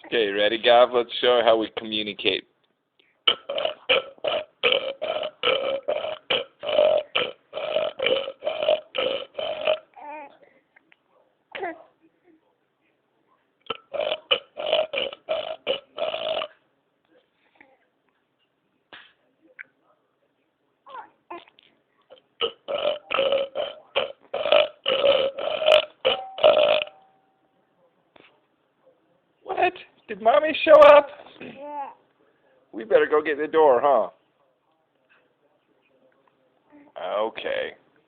Okay, ready, Gav? Let's show how we communicate. What? Did Mommy show up? We better go get the door, huh? Okay.